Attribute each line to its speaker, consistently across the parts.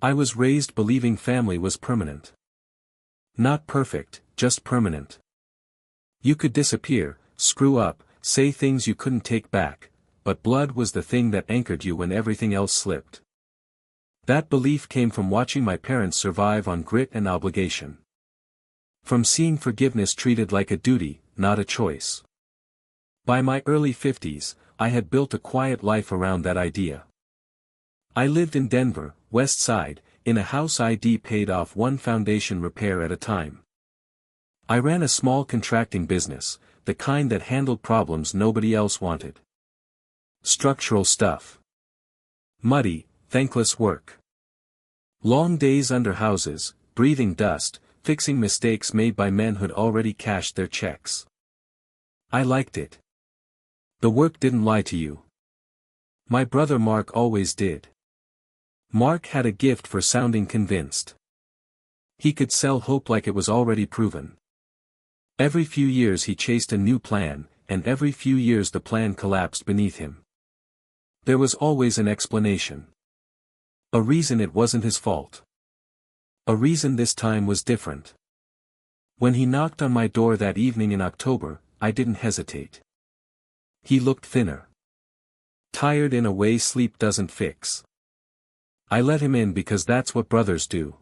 Speaker 1: I was raised believing family was permanent. Not perfect, just permanent. You could disappear, screw up, say things you couldn't take back, but blood was the thing that anchored you when everything else slipped. That belief came from watching my parents survive on grit and obligation. From seeing forgiveness treated like a duty, not a choice. By my early 50s, I had built a quiet life around that idea. I lived in Denver, West Side, in a house I'd paid off one foundation repair at a time. I ran a small contracting business, the kind that handled problems nobody else wanted. Structural stuff. Muddy, thankless work. Long days under houses, breathing dust, fixing mistakes made by men who'd already cashed their checks. I liked it. The work didn't lie to you. My brother Mark always did. Mark had a gift for sounding convinced. He could sell hope like it was already proven. Every few years he chased a new plan, and every few years the plan collapsed beneath him. There was always an explanation. A reason it wasn't his fault. A reason this time was different. When he knocked on my door that evening in October, I didn't hesitate. He looked thinner. Tired in a way sleep doesn't fix. I let him in because that's what brothers do.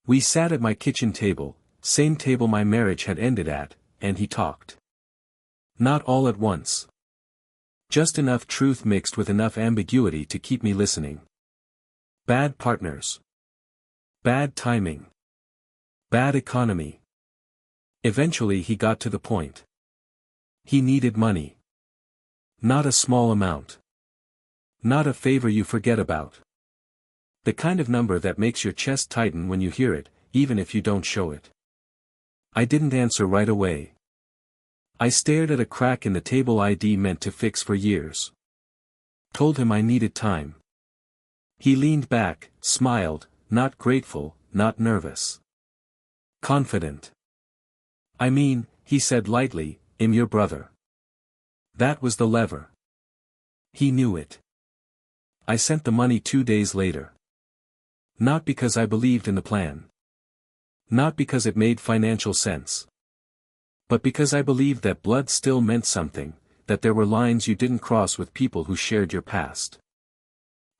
Speaker 1: We sat at my kitchen table, same table my marriage had ended at, and he talked. Not all at once. Just enough truth mixed with enough ambiguity to keep me listening. Bad partners. Bad timing. Bad economy. Eventually he got to the point. He needed money. Not a small amount. Not a favor you forget about. The kind of number that makes your chest tighten when you hear it, even if you don't show it. I didn't answer right away. I stared at a crack in the table I'd meant to fix for years. Told him I needed time. He leaned back, smiled, not grateful, not nervous. Confident. I mean, he said lightly, I'm your brother. That was the lever. He knew it. I sent the money 2 days later. Not because I believed in the plan. Not because it made financial sense. But because I believed that blood still meant something, that there were lines you didn't cross with people who shared your past.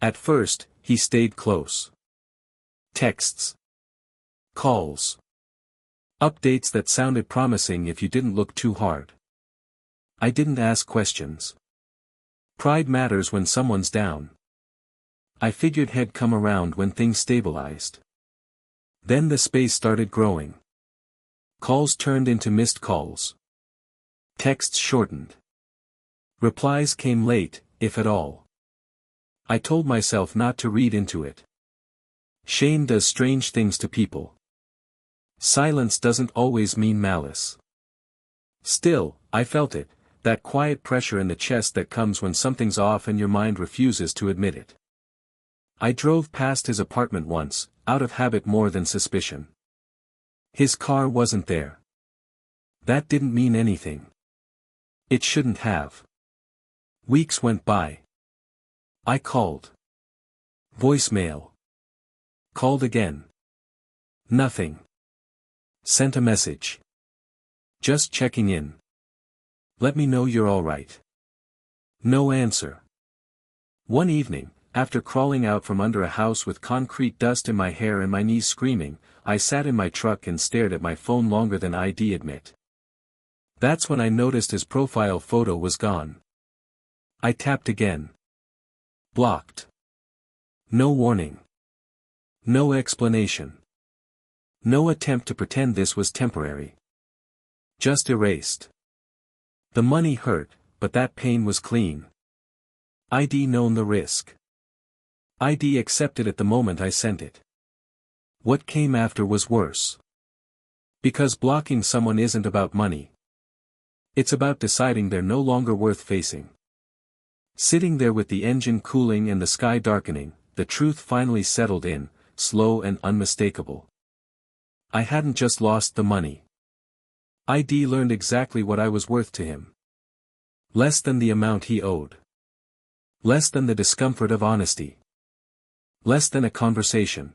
Speaker 1: At first, he stayed close. Texts. Calls. Updates that sounded promising if you didn't look too hard. I didn't ask questions. Pride matters when someone's down. I figured he'd come around when things stabilized. Then the space started growing. Calls turned into missed calls. Texts shortened. Replies came late, if at all. I told myself not to read into it. Shame does strange things to people. Silence doesn't always mean malice. Still, I felt it, that quiet pressure in the chest that comes when something's off and your mind refuses to admit it. I drove past his apartment once, out of habit more than suspicion. His car wasn't there. That didn't mean anything. It shouldn't have. Weeks went by. I called. Voicemail. Called again. Nothing. Sent a message. Just checking in. Let me know you're alright. No answer. One evening, after crawling out from under a house with concrete dust in my hair and my knees screaming, I sat in my truck and stared at my phone longer than I'd admit. That's when I noticed his profile photo was gone. I tapped again. Blocked. No warning. No explanation. No attempt to pretend this was temporary. Just erased. The money hurt, but that pain was clean. I'd known the risk. I'd accepted it the moment I sent it. What came after was worse. Because blocking someone isn't about money. It's about deciding they're no longer worth facing. Sitting there with the engine cooling and the sky darkening, the truth finally settled in, slow and unmistakable. I hadn't just lost the money. I'd learned exactly what I was worth to him. Less than the amount he owed. Less than the discomfort of honesty. Less than a conversation.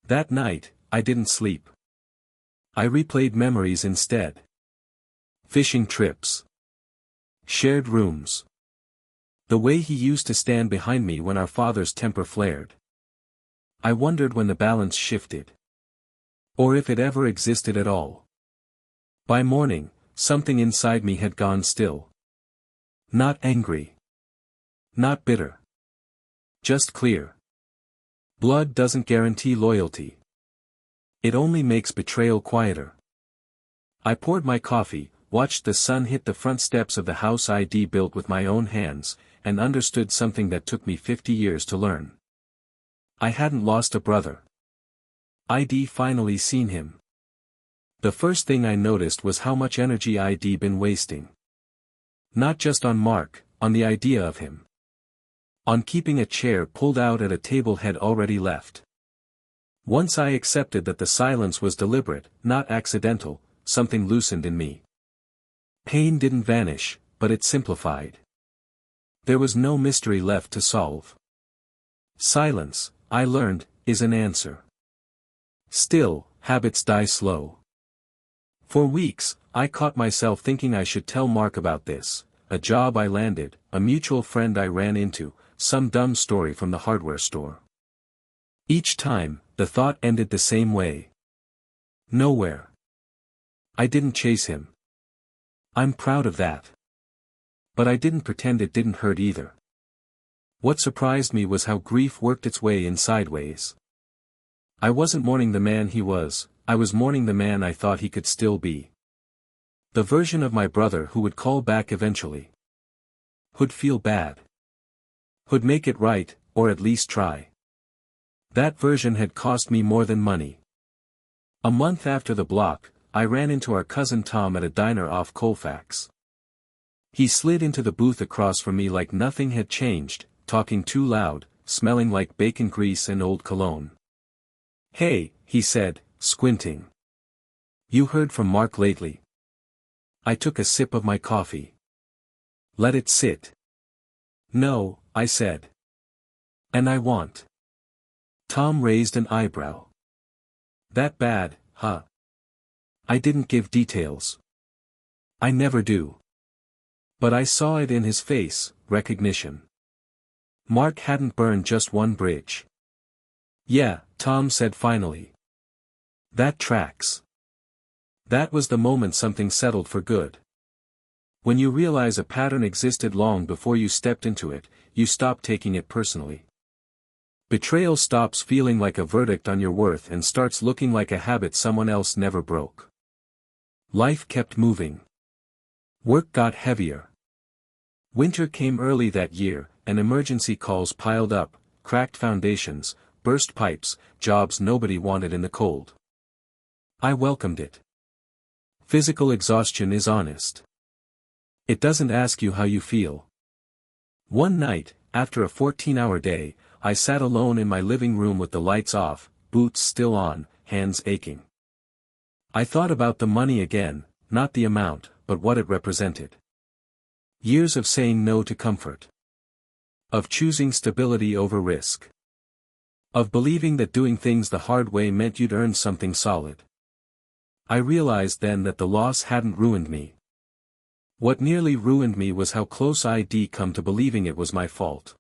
Speaker 1: That night, I didn't sleep. I replayed memories instead. Fishing trips. Shared rooms. The way he used to stand behind me when our father's temper flared. I wondered when the balance shifted. Or if it ever existed at all. By morning, something inside me had gone still. Not angry. Not bitter. Just clear. Blood doesn't guarantee loyalty. It only makes betrayal quieter. I poured my coffee, watched the sun hit the front steps of the house I'd built with my own hands, and understood something that took me 50 years to learn. I hadn't lost a brother. I'd finally seen him. The first thing I noticed was how much energy I'd been wasting. Not just on Mark, on the idea of him. On keeping a chair pulled out at a table he'd already left. Once I accepted that the silence was deliberate, not accidental, something loosened in me. Pain didn't vanish, but it simplified. There was no mystery left to solve. Silence, I learned, is an answer. Still, habits die slow. For weeks, I caught myself thinking I should tell Mark about this, a job I landed, a mutual friend I ran into, some dumb story from the hardware store. Each time, the thought ended the same way. Nowhere. I didn't chase him. I'm proud of that. But I didn't pretend it didn't hurt either. What surprised me was how grief worked its way in sideways. I wasn't mourning the man he was, I was mourning the man I thought he could still be. The version of my brother who would call back eventually. Who'd feel bad. Who'd make it right, or at least try. That version had cost me more than money. A month after the block, I ran into our cousin Tom at a diner off Colfax. He slid into the booth across from me like nothing had changed, talking too loud, smelling like bacon grease and old cologne. "Hey," he said, squinting. "You heard from Mark lately?" I took a sip of my coffee. "Let it sit." "No," I said. "And I want." Tom raised an eyebrow. "That bad, huh?" I didn't give details. I never do. But I saw it in his face, recognition. Mark hadn't burned just one bridge. "Yeah," Tom said finally. "That tracks." That was the moment something settled for good. When you realize a pattern existed long before you stepped into it, you stop taking it personally. Betrayal stops feeling like a verdict on your worth and starts looking like a habit someone else never broke. Life kept moving. Work got heavier. Winter came early that year, and emergency calls piled up, cracked foundations, burst pipes, jobs nobody wanted in the cold. I welcomed it. Physical exhaustion is honest. It doesn't ask you how you feel. One night, after a 14-hour day, I sat alone in my living room with the lights off, boots still on, hands aching. I thought about the money again, not the amount, but what it represented. Years of saying no to comfort. Of choosing stability over risk. Of believing that doing things the hard way meant you'd earn something solid. I realized then that the loss hadn't ruined me. What nearly ruined me was how close I'd come to believing it was my fault.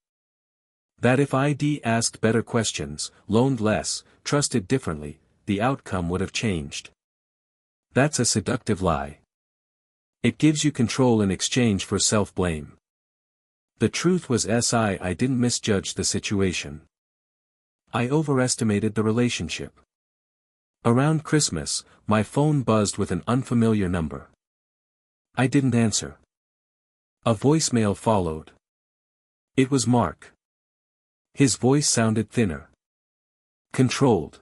Speaker 1: That if I'd asked better questions, loaned less, trusted differently, the outcome would have changed. That's a seductive lie. It gives you control in exchange for self-blame. The truth was I didn't misjudge the situation. I overestimated the relationship. Around Christmas, my phone buzzed with an unfamiliar number. I didn't answer. A voicemail followed. It was Mark. His voice sounded thinner. Controlled.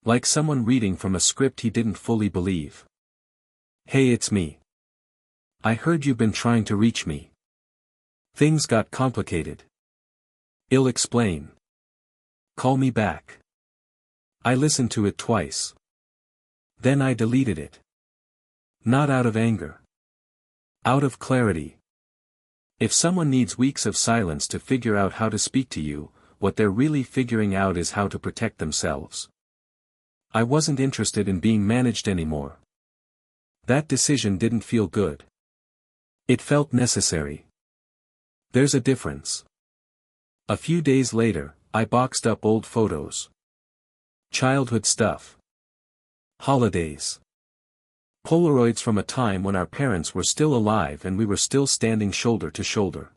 Speaker 1: Like someone reading from a script he didn't fully believe. "Hey, it's me. I heard you've been trying to reach me. Things got complicated. I'll explain. Call me back." I listened to it twice. Then I deleted it. Not out of anger. Out of clarity. If someone needs weeks of silence to figure out how to speak to you, what they're really figuring out is how to protect themselves. I wasn't interested in being managed anymore. That decision didn't feel good. It felt necessary. There's a difference. A few days later, I boxed up old photos. Childhood stuff. Holidays. Polaroids from a time when our parents were still alive and we were still standing shoulder to shoulder.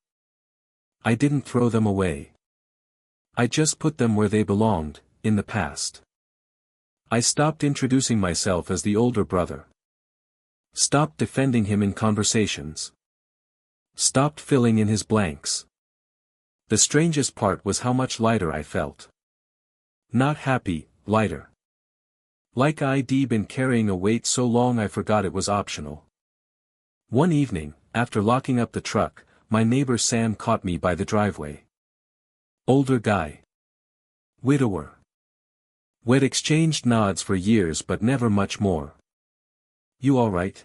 Speaker 1: I didn't throw them away. I just put them where they belonged, in the past. I stopped introducing myself as the older brother. Stopped defending him in conversations. Stopped filling in his blanks. The strangest part was how much lighter I felt. Not happy, lighter. Like I'd been carrying a weight so long I forgot it was optional. One evening, after locking up the truck, my neighbor Sam caught me by the driveway. Older guy. Widower. We'd exchanged nods for years but never much more. "You all right?"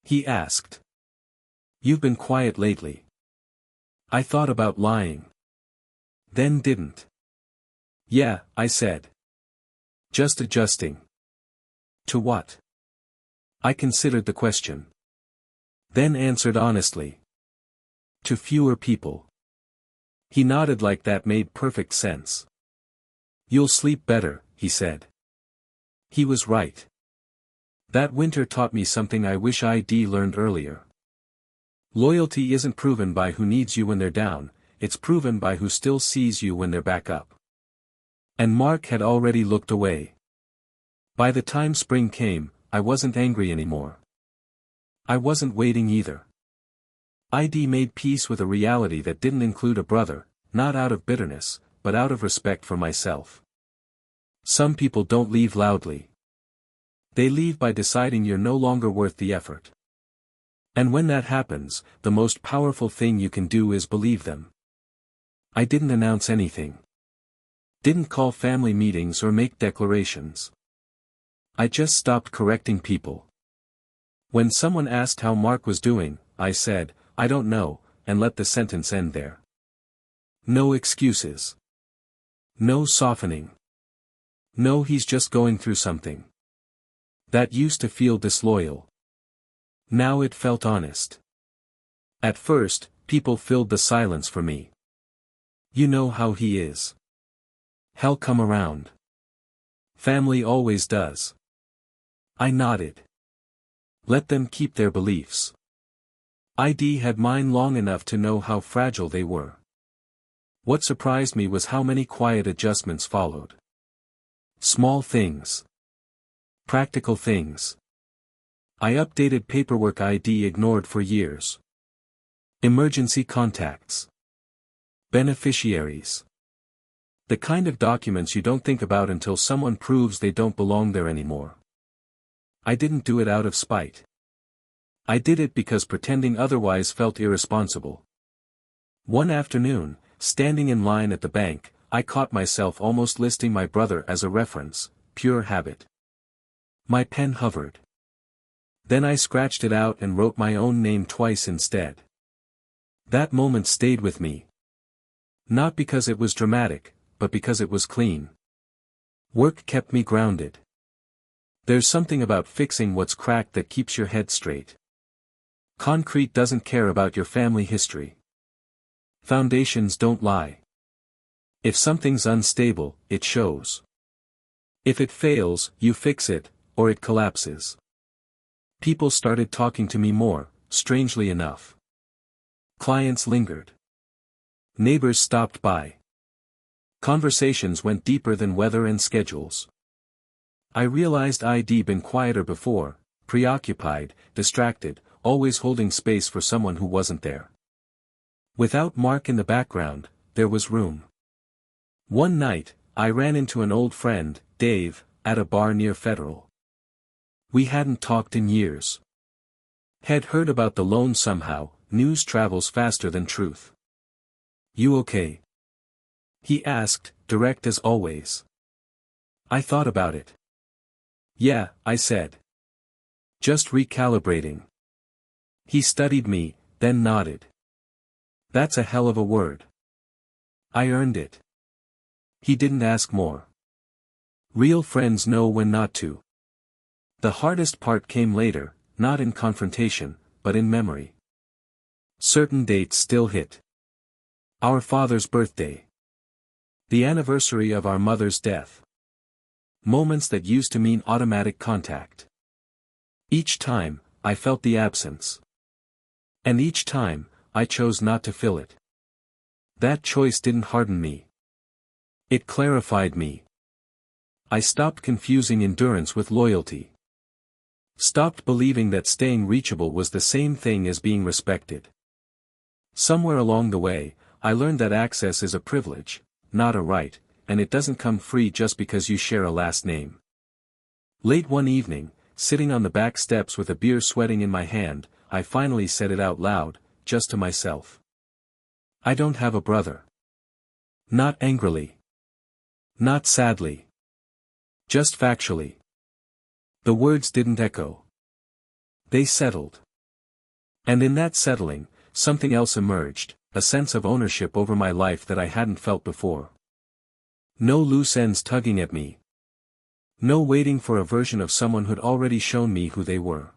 Speaker 1: he asked. "You've been quiet lately." I thought about lying. Then didn't. "Yeah," I said. "Just adjusting." To what? I considered the question. Then answered honestly. To fewer people. He nodded like that made perfect sense. "You'll sleep better," he said. He was right. That winter taught me something I wish I'd learned earlier. Loyalty isn't proven by who needs you when they're down, it's proven by who still sees you when they're back up. And Mark had already looked away. By the time spring came, I wasn't angry anymore. I wasn't waiting either. I'd made peace with a reality that didn't include a brother, not out of bitterness, but out of respect for myself. Some people don't leave loudly. They leave by deciding you're no longer worth the effort. And when that happens, the most powerful thing you can do is believe them. I didn't announce anything. Didn't call family meetings or make declarations. I just stopped correcting people. When someone asked how Mark was doing, I said, "I don't know," and let the sentence end there. No excuses. No softening. No, he's just going through something. That used to feel disloyal. Now it felt honest. At first, people filled the silence for me. "You know how he is. He'll come around. Family always does." I nodded. Let them keep their beliefs. I'd had mine long enough to know how fragile they were. What surprised me was how many quiet adjustments followed. Small things. Practical things. I updated paperwork I'd ignored for years. Emergency contacts. Beneficiaries. The kind of documents you don't think about until someone proves they don't belong there anymore. I didn't do it out of spite. I did it because pretending otherwise felt irresponsible. One afternoon, standing in line at the bank, I caught myself almost listing my brother as a reference, pure habit. My pen hovered. Then I scratched it out and wrote my own name twice instead. That moment stayed with me. Not because it was dramatic, but because it was clean. Work kept me grounded. There's something about fixing what's cracked that keeps your head straight. Concrete doesn't care about your family history. Foundations don't lie. If something's unstable, it shows. If it fails, you fix it, or it collapses. People started talking to me more, strangely enough. Clients lingered. Neighbors stopped by. Conversations went deeper than weather and schedules. I realized I'd been quieter before, preoccupied, distracted, always holding space for someone who wasn't there. Without Mark in the background, there was room. One night, I ran into an old friend, Dave, at a bar near Federal. We hadn't talked in years. Had heard about the loan somehow, news travels faster than truth. "You okay?" he asked, direct as always. I thought about it. "Yeah," I said. "Just recalibrating." He studied me, then nodded. "That's a hell of a word." I earned it. He didn't ask more. Real friends know when not to. The hardest part came later, not in confrontation, but in memory. Certain dates still hit. Our father's birthday. The anniversary of our mother's death. Moments that used to mean automatic contact. Each time, I felt the absence. And each time, I chose not to fill it. That choice didn't harden me. It clarified me. I stopped confusing endurance with loyalty. Stopped believing that staying reachable was the same thing as being respected. Somewhere along the way, I learned that access is a privilege, not a right, and it doesn't come free just because you share a last name. Late one evening, sitting on the back steps with a beer sweating in my hand, I finally said it out loud, just to myself. I don't have a brother. Not angrily. Not sadly. Just factually. The words didn't echo. They settled. And in that settling, something else emerged, a sense of ownership over my life that I hadn't felt before. No loose ends tugging at me. No waiting for a version of someone who'd already shown me who they were.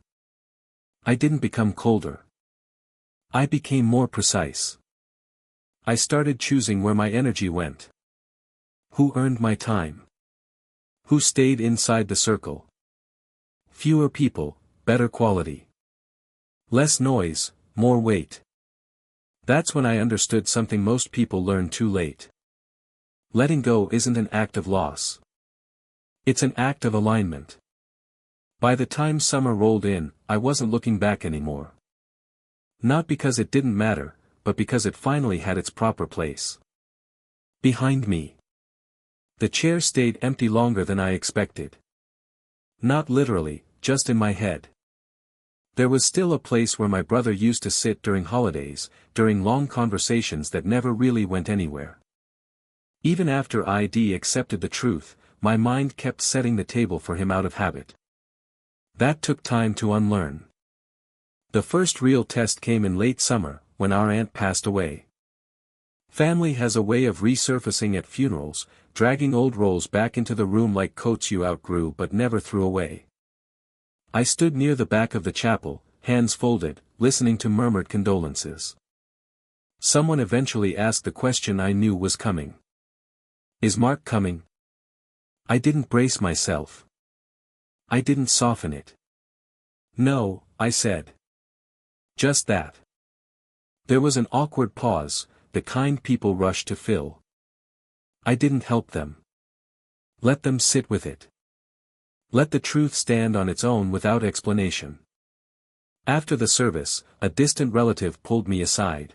Speaker 1: I didn't become colder. I became more precise. I started choosing where my energy went. Who earned my time? Who stayed inside the circle? Fewer people, better quality. Less noise, more weight. That's when I understood something most people learn too late. Letting go isn't an act of loss. It's an act of alignment. By the time summer rolled in, I wasn't looking back anymore. Not because it didn't matter, but because it finally had its proper place. Behind me. The chair stayed empty longer than I expected. Not literally, just in my head. There was still a place where my brother used to sit during holidays, during long conversations that never really went anywhere. Even after I'd accepted the truth, my mind kept setting the table for him out of habit. That took time to unlearn. The first real test came in late summer, when our aunt passed away. Family has a way of resurfacing at funerals, dragging old roles back into the room like coats you outgrew but never threw away. I stood near the back of the chapel, hands folded, listening to murmured condolences. Someone eventually asked the question I knew was coming. Is Mark coming? I didn't brace myself. I didn't soften it. No, I said. Just that. There was an awkward pause, the kind people rush to fill. I didn't help them. Let them sit with it. Let the truth stand on its own without explanation. After the service, a distant relative pulled me aside.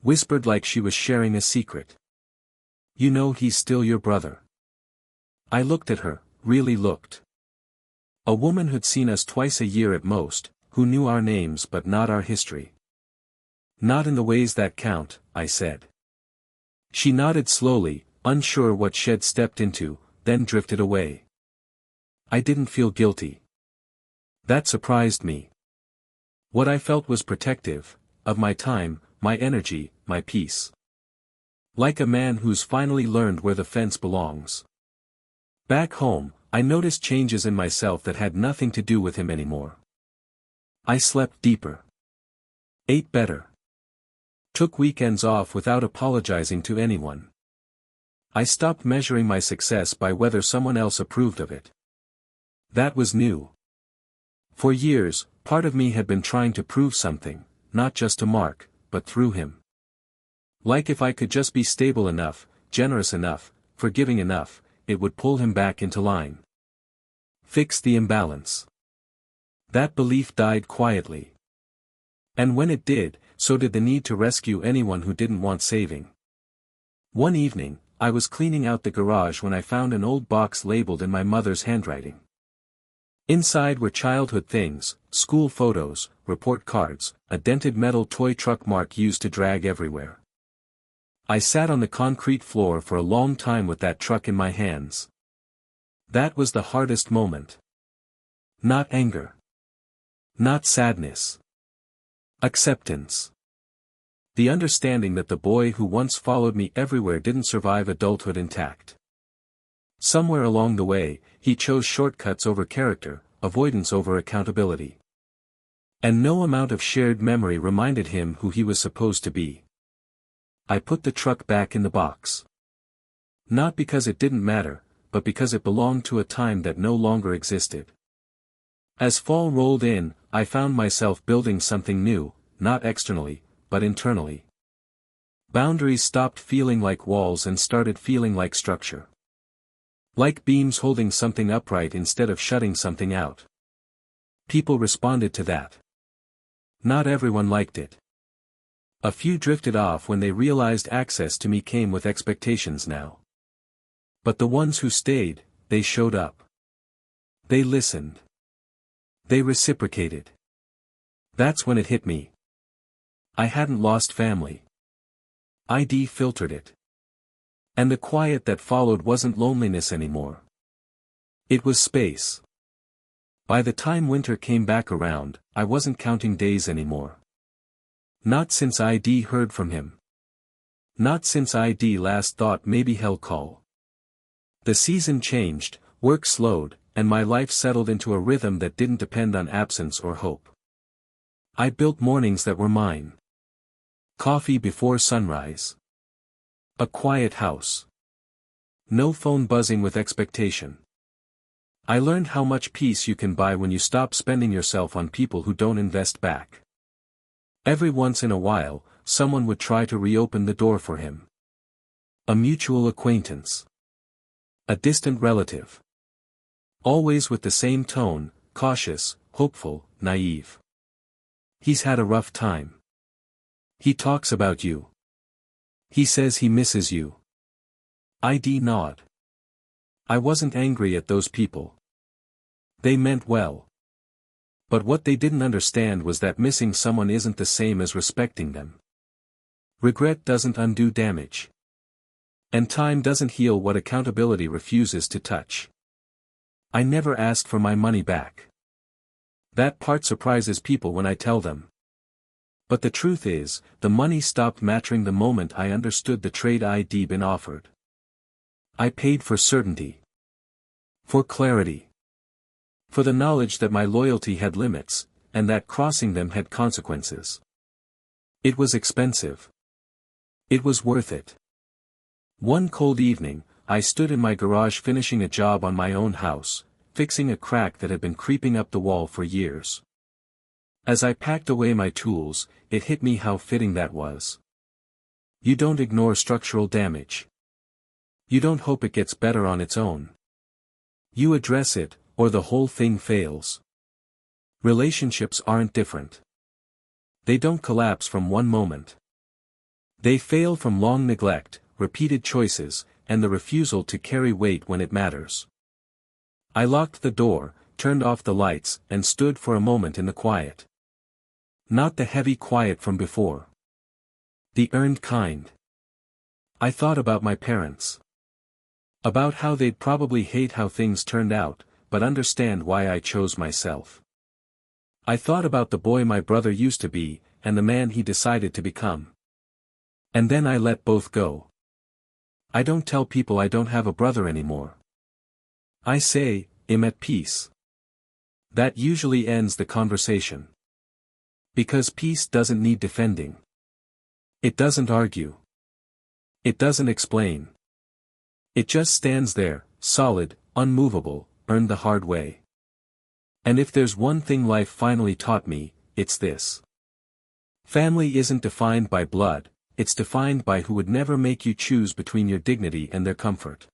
Speaker 1: Whispered like she was sharing a secret. You know he's still your brother. I looked at her, really looked. A woman who'd seen us twice a year at most, who knew our names but not our history. Not in the ways that count, I said. She nodded slowly, unsure what she'd stepped into, then drifted away. I didn't feel guilty. That surprised me. What I felt was protective, of my time, my energy, my peace. Like a man who's finally learned where the fence belongs. Back home, I noticed changes in myself that had nothing to do with him anymore. I slept deeper. Ate better. Took weekends off without apologizing to anyone. I stopped measuring my success by whether someone else approved of it. That was new. For years, part of me had been trying to prove something, not just to Mark, but through him. Like if I could just be stable enough, generous enough, forgiving enough, it would pull him back into line. Fix the imbalance. That belief died quietly. And when it did, so did the need to rescue anyone who didn't want saving. One evening, I was cleaning out the garage when I found an old box labeled in my mother's handwriting. Inside were childhood things, school photos, report cards, a dented metal toy truck Mark used to drag everywhere. I sat on the concrete floor for a long time with that truck in my hands. That was the hardest moment. Not anger. Not sadness. Acceptance. The understanding that the boy who once followed me everywhere didn't survive adulthood intact. Somewhere along the way, he chose shortcuts over character, avoidance over accountability. And no amount of shared memory reminded him who he was supposed to be. I put the truck back in the box. Not because it didn't matter, but because it belonged to a time that no longer existed. As fall rolled in, I found myself building something new, not externally, but internally. Boundaries stopped feeling like walls and started feeling like structure. Like beams holding something upright instead of shutting something out. People responded to that. Not everyone liked it. A few drifted off when they realized access to me came with expectations now. But the ones who stayed, they showed up. They listened. They reciprocated. That's when it hit me. I hadn't lost family. I'd filtered it. And the quiet that followed wasn't loneliness anymore. It was space. By the time winter came back around, I wasn't counting days anymore. Not since I'd heard from him. Not since I'd last thought maybe he'll call. The season changed, work slowed, and my life settled into a rhythm that didn't depend on absence or hope. I built mornings that were mine. Coffee before sunrise. A quiet house. No phone buzzing with expectation. I learned how much peace you can buy when you stop spending yourself on people who don't invest back. Every once in a while, someone would try to reopen the door for him. A mutual acquaintance. A distant relative. Always with the same tone, cautious, hopeful, naive. He's had a rough time. He talks about you. He says he misses you. I'd nod. I wasn't angry at those people. They meant well. But what they didn't understand was that missing someone isn't the same as respecting them. Regret doesn't undo damage. And time doesn't heal what accountability refuses to touch. I never asked for my money back. That part surprises people when I tell them. But the truth is, the money stopped mattering the moment I understood the trade I'd been offered. I paid for certainty. For clarity. For the knowledge that my loyalty had limits, and that crossing them had consequences. It was expensive. It was worth it. One cold evening, I stood in my garage finishing a job on my own house, fixing a crack that had been creeping up the wall for years. As I packed away my tools, it hit me how fitting that was. You don't ignore structural damage. You don't hope it gets better on its own. You address it, or the whole thing fails. Relationships aren't different. They don't collapse from one moment. They fail from long neglect, repeated choices, and the refusal to carry weight when it matters. I locked the door, turned off the lights, and stood for a moment in the quiet. Not the heavy quiet from before. The earned kind. I thought about my parents. About how they'd probably hate how things turned out, but understand why I chose myself. I thought about the boy my brother used to be, and the man he decided to become. And then I let both go. I don't tell people I don't have a brother anymore. I say, I'm at peace. That usually ends the conversation. Because peace doesn't need defending. It doesn't argue. It doesn't explain. It just stands there, solid, unmovable, earned the hard way. And if there's one thing life finally taught me, it's this. Family isn't defined by blood, it's defined by who would never make you choose between your dignity and their comfort.